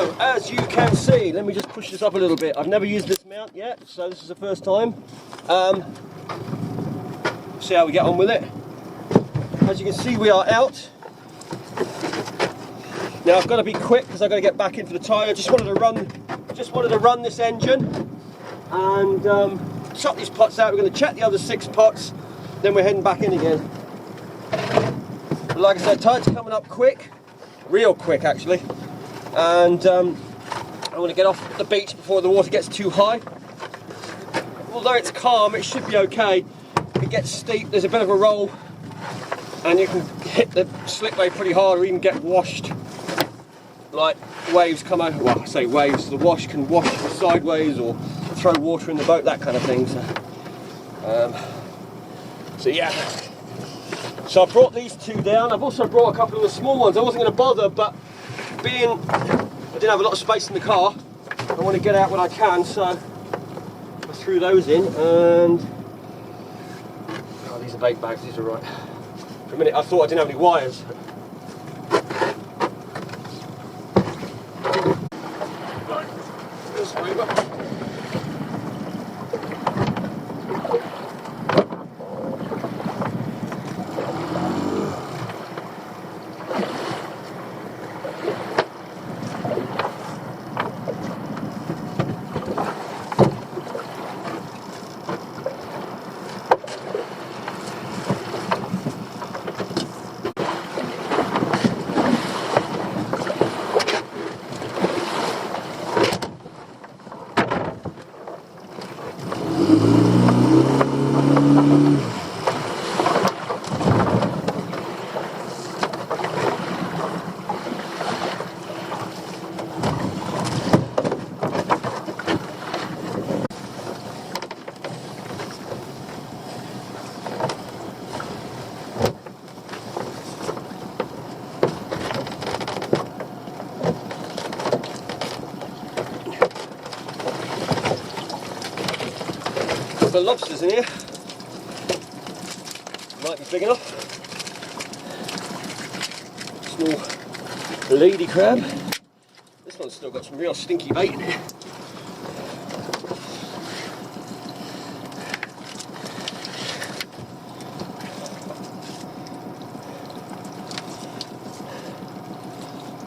So as you can see, let me just push this up a little bit. I've never used this mount yet, so this is the first time. See how we get on with it. As you can see, we are out. Now I've got to be quick because I've got to get back into the tyre. Just wanted to run this engine and chop these pots out. We're going to check the other 6 pots, then we're heading back in again. But like I said, tide's coming up quick, real quick actually, and I want to get off the beach before the water gets too high. Although it's calm, it should be okay. If it gets steep, there's a bit of a roll, and you can hit the slipway pretty hard, or even get washed. Like waves come over. Well, I say waves. The wash can wash you sideways or throw water in the boat, that kind of thing. So yeah. So I brought these 2 down. I've also brought a couple of the small ones. I wasn't going to bother, but being I didn't have a lot of space in the car, I want to get out when I can. So I threw those in, and oh, these are bait bags. These are right. For a minute, I thought I didn't have any wires. The lobsters in here might be big enough. Small lady crab. This one's still got some real stinky bait in it.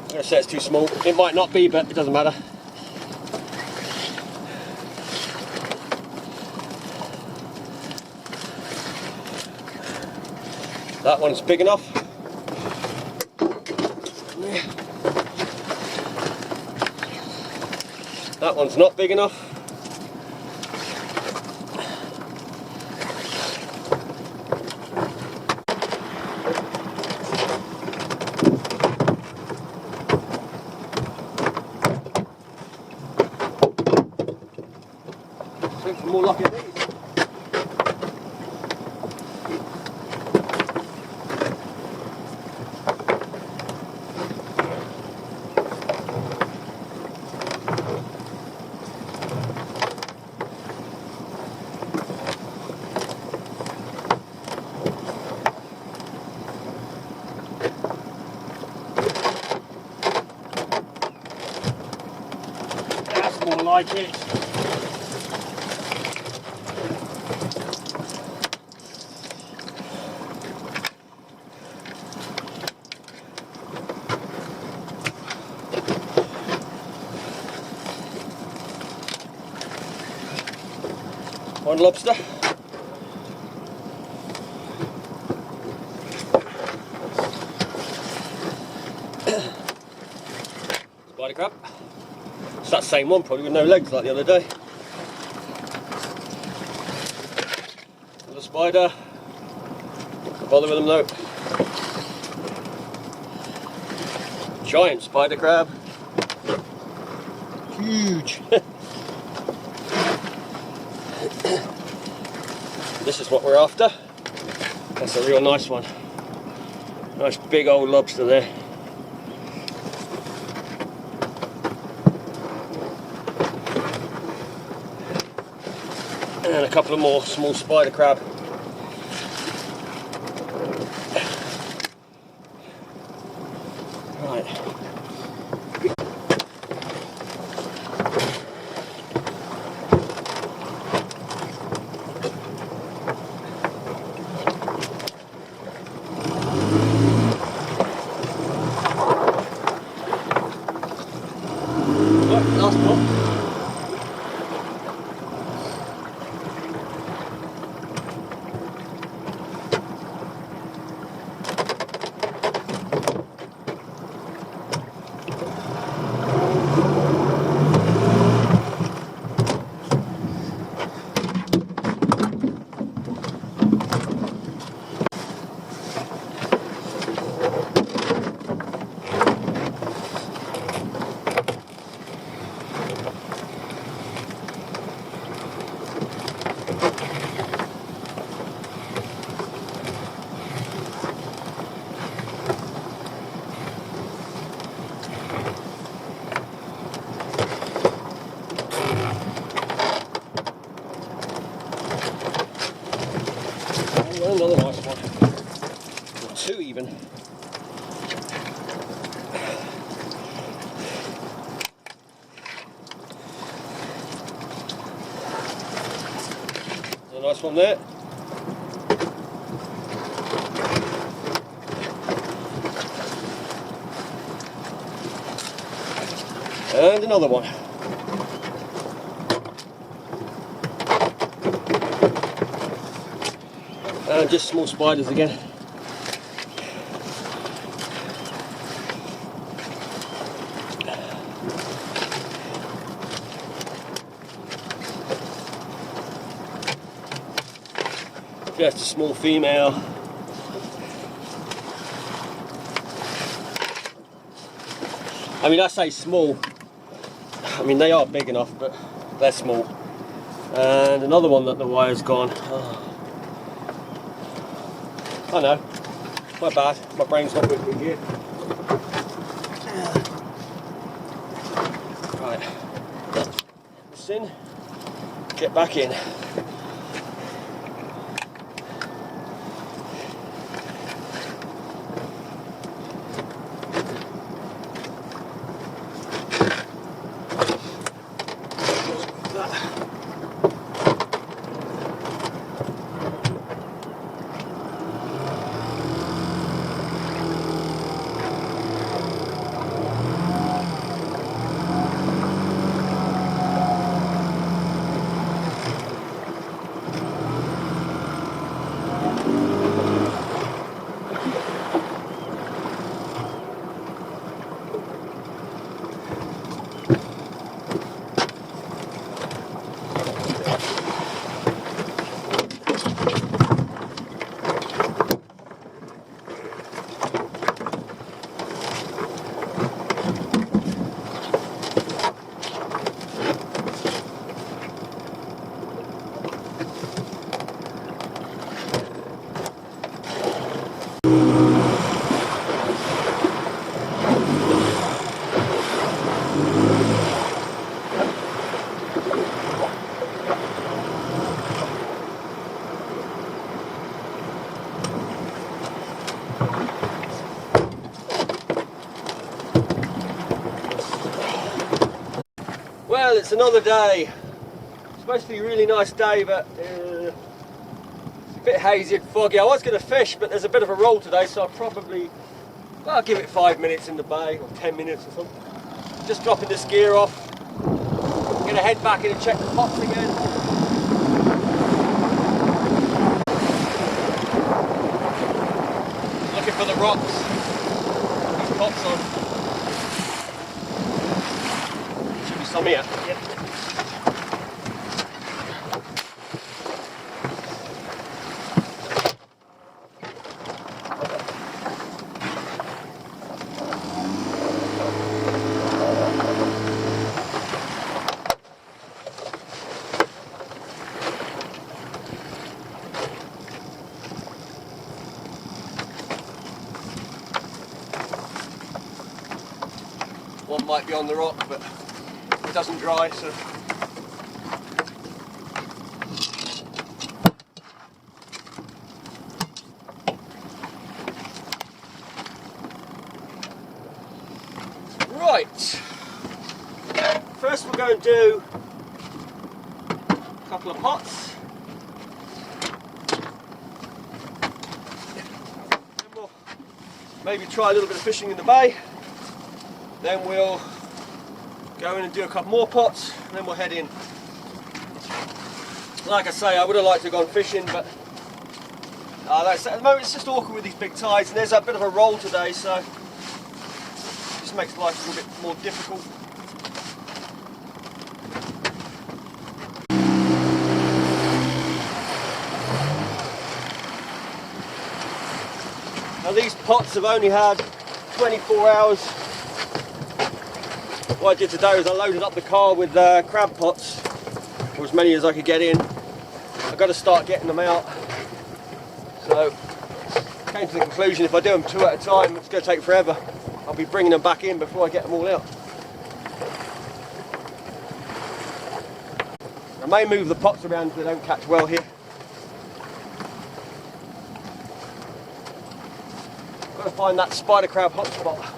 I'm going to say it's too small. It might not be, but it doesn't matter. That one's big enough. That one's not big enough. Take some more luck at these. More like it. One lobster. Spider crab. It's that same one, probably with no legs like the other day. Another spider. Don't bother with them though. Giant spider crab. Huge. This is what we're after. That's a real nice one. Nice big old lobster there. And a couple of more small spider crab. Right. Another nice one, or two even. There's a nice one there. And another one. And just small spiders again. Just a small female. I mean, I say small. I mean, they are big enough, but they're small. And another one that the wire's gone. Oh. I know, my bad, my brain's not with me here. Right, this in, get back in. Well, it's another day. It's supposed to be a really nice day, but it's a bit hazy and foggy. I was going to fish, but there's a bit of a roll today, so I'll give it 5 minutes in the bay, or 10 minutes or something. Just dropping this gear off. I'm going to head back in and check the pots again. Looking for the rocks. These pots on. Some here. Yep. One might be on the rock, but it doesn't dry, so right. First we're going to do a couple of pots. Then we'll maybe try a little bit of fishing in the bay. Then we'll go in and do a couple more pots, and then we'll head in. Like I say, I would have liked to have gone fishing, but like I said, at the moment it's just awkward with these big tides, and there's a bit of a roll today, so it just makes life a little bit more difficult. Now these pots have only had 24 hours. What I did today was I loaded up the car with crab pots, or as many as I could get in. I've got to start getting them out. So came to the conclusion if I do them 2 at a time, it's going to take forever. I'll be bringing them back in before I get them all out. I may move the pots around so they don't catch well here. Got to find that spider crab hotspot.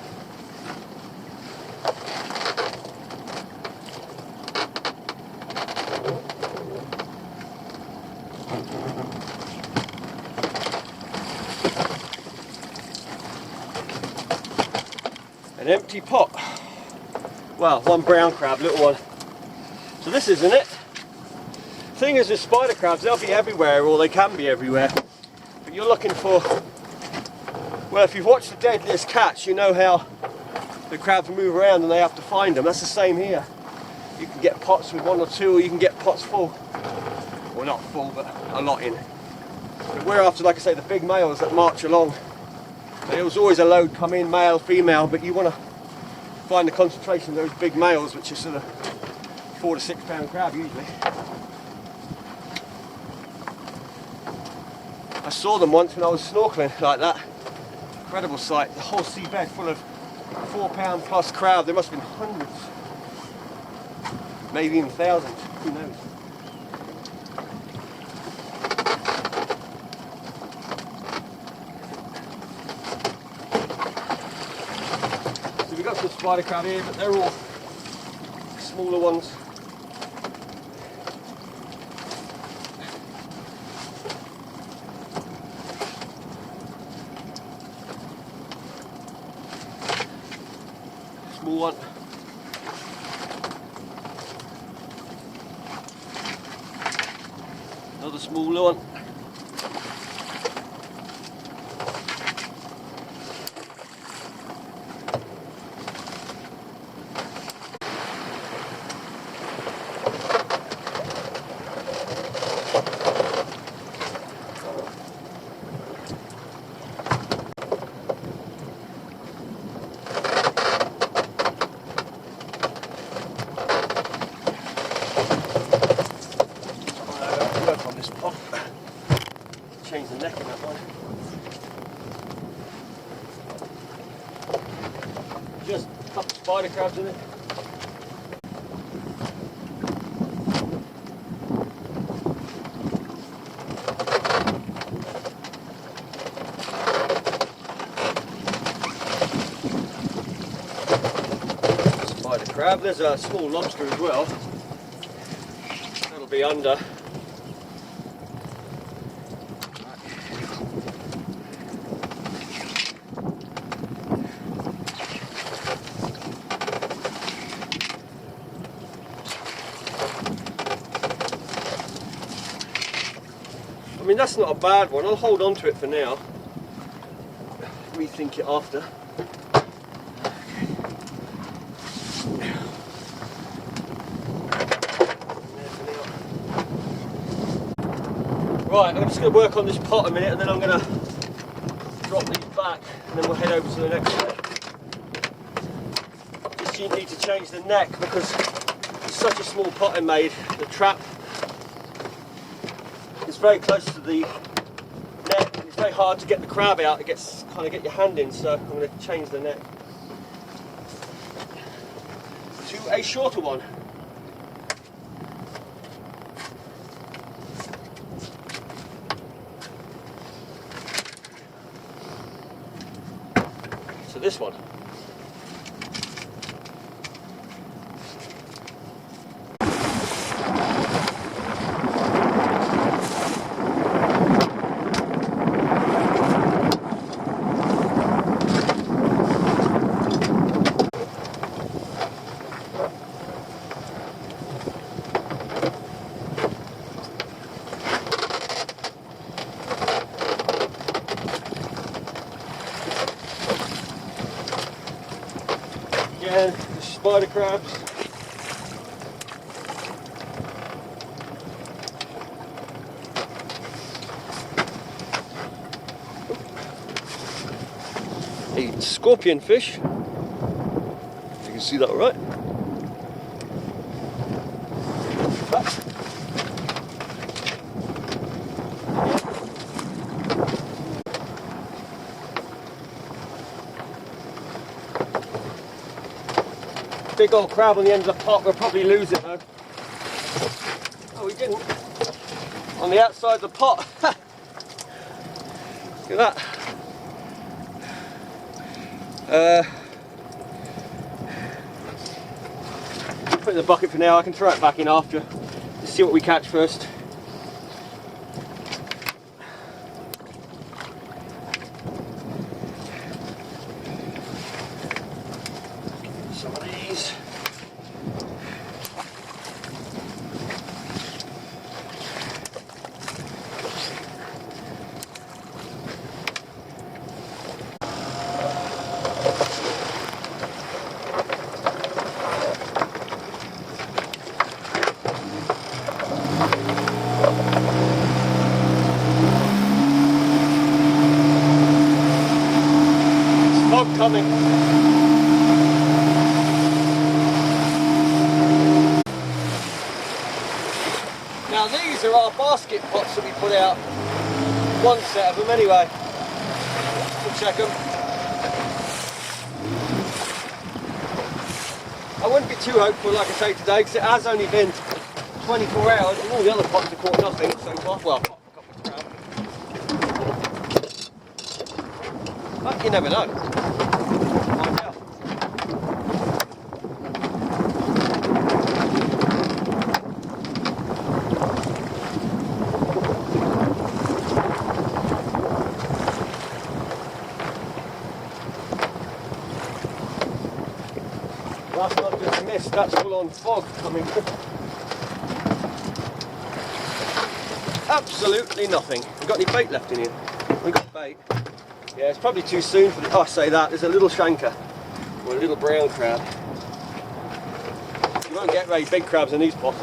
An empty pot. Well, one brown crab, little one. So this isn't it. Thing is with spider crabs, they'll be everywhere, or they can be everywhere. But you're looking for, well, if you've watched The Deadliest Catch, you know how the crabs move around and they have to find them. That's the same here. You can get pots with one or two, or you can get pots full. Well, not full, but a lot in. But we're after, like I say, the big males that march along. There's always a load come in, male, female, but you want to find the concentration of those big males, which is sort of 4 to 6 pound crab usually. I saw them once when I was snorkeling like that. Incredible sight. The whole seabed full of 4 pound plus crab. There must have been hundreds, maybe even thousands. Who knows? So we've got some spider crab here, but they're all smaller ones. Small one. Another smaller one. Change the neck in that one. Just a couple of spider crabs in it. Spider crab. There's a small lobster as well. That'll be under. I mean, that's not a bad one. I'll hold on to it for now. Rethink it after. Right, I'm just going to work on this pot a minute and then I'm going to drop these back and then we'll head over to the next one. Just you need to change the neck because it's such a small pot I made. The trap is very close to the net and it's very hard to get the crab out. It gets kind of get your hand in, so I'm going to change the neck to a shorter one. So this one. Again, the spider crabs. A scorpion fish. You can see that all right. Big old crab on the end of the pot. We'll probably lose it though. Oh, we didn't. On the outside of the pot. Look at that. Put it in the bucket for now. I can throw it back in after. Let's see what we catch first. Some of these. Coming. Now these are our basket pots that we put out. One set of them anyway. We'll check them. I wouldn't be too hopeful, like I say today, because it has only been 24 hours and all the other pots have caught nothing so far. Well, a couple of crab. But you never know. Find out. That's not just mist, that's full on fog coming. Absolutely nothing. We've got any bait left in here? We've got bait. Yeah, it's probably too soon for the, oh, I say that, there's a little shanker, or a little brown crab. You won't get very big crabs in these pots,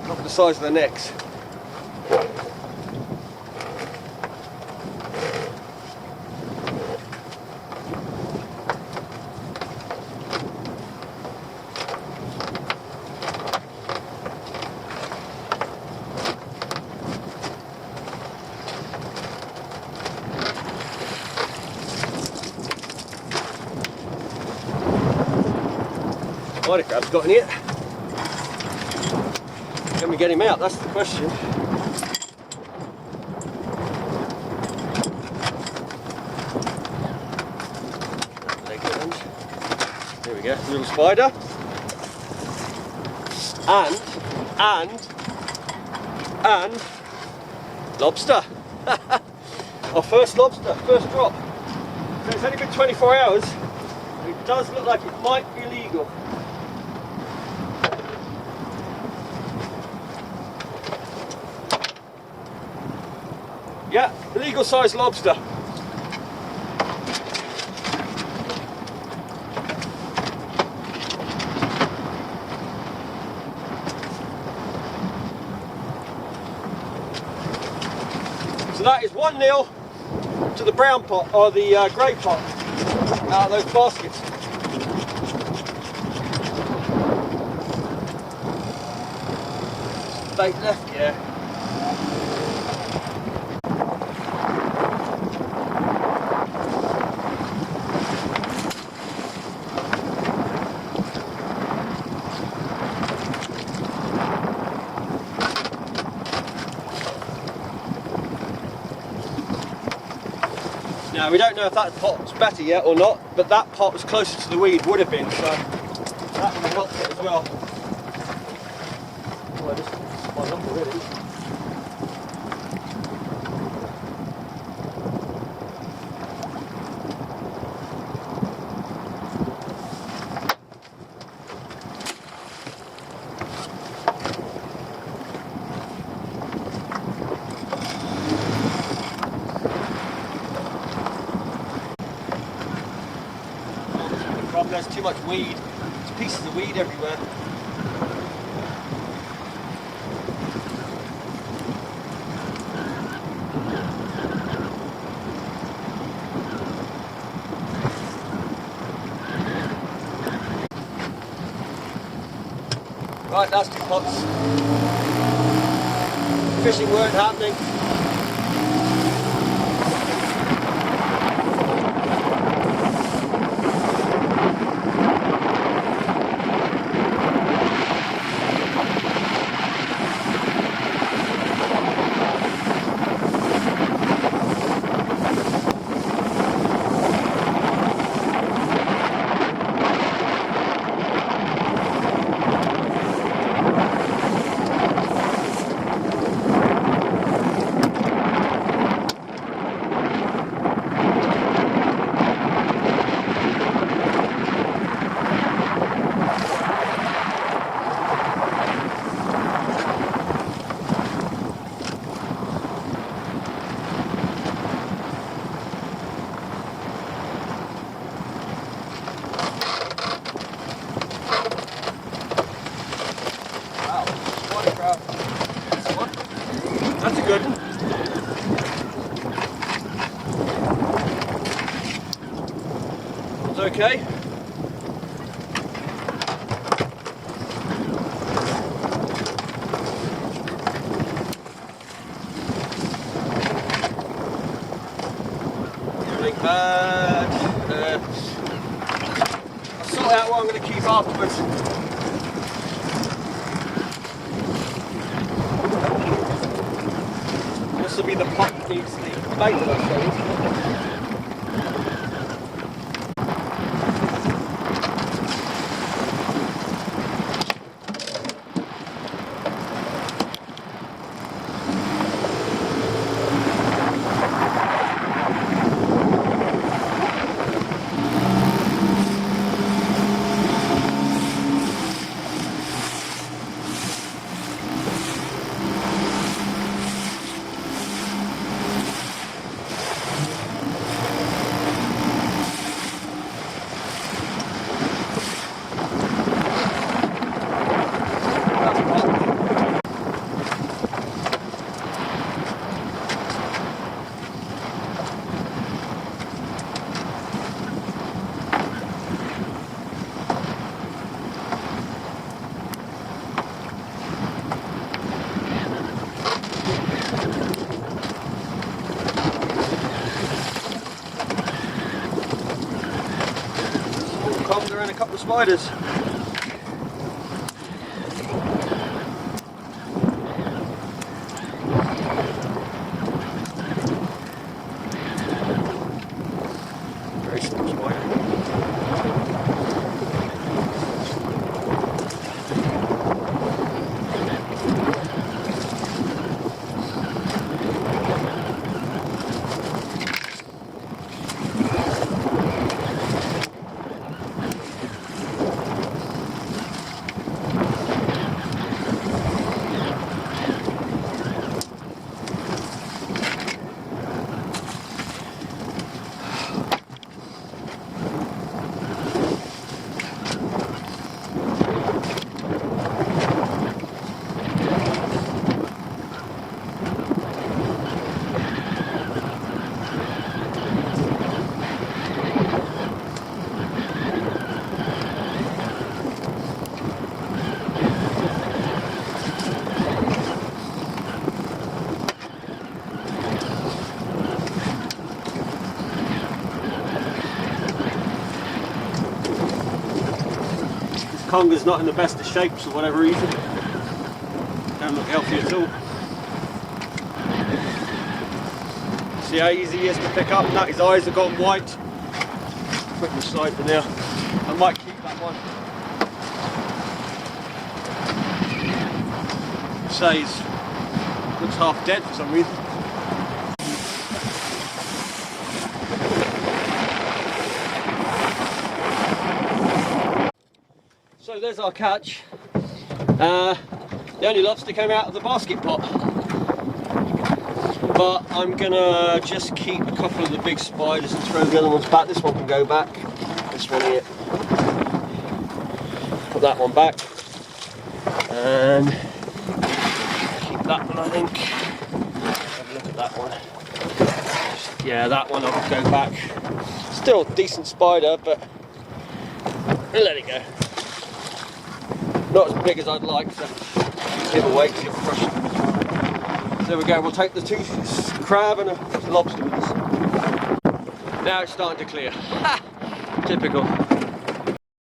not for the size of their necks. The crab's got in it. Can we get him out? That's the question. There we go, little spider. And lobster. Our first lobster, first drop. So it's only been 24 hours. It does look like it might be illegal. Yeah, legal size lobster. So that is 1-0 to the brown pot, or the grey pot, out of those baskets. Bait left, yeah. Now we don't know if that pot's better yet or not, but that pot was closer to the weed, would have been, so that would have helped it as well. Well, this is my number really. There's too much weed. There's pieces of weed everywhere. Right, that's 2 pots. Fishing weren't happening. okay. Bad. I'll sort out what I'm going to keep afterwards. This will be the pot that needs the bait, I suppose. And a couple of spiders. Very small spider. Conga's not in the best of shapes for whatever reason. Don't look healthy at all. See how easy he is to pick up now? His eyes have gone white. Put him aside for now. I might keep that one. Says looks half dead for some reason. So there's our catch. The only lobster came out of the basket pot. But I'm gonna just keep a couple of the big spiders and throw the other ones back. This one can go back. This one here. Put that one back. And keep that one, I think. Have a look at that one. Yeah, that one I'll go back. Still a decent spider, but let it go. Not as big as I'd like, so give away to get crushed. So there we go, we'll take the two crab and a lobster with us. Now it's starting to clear. Ha! Typical.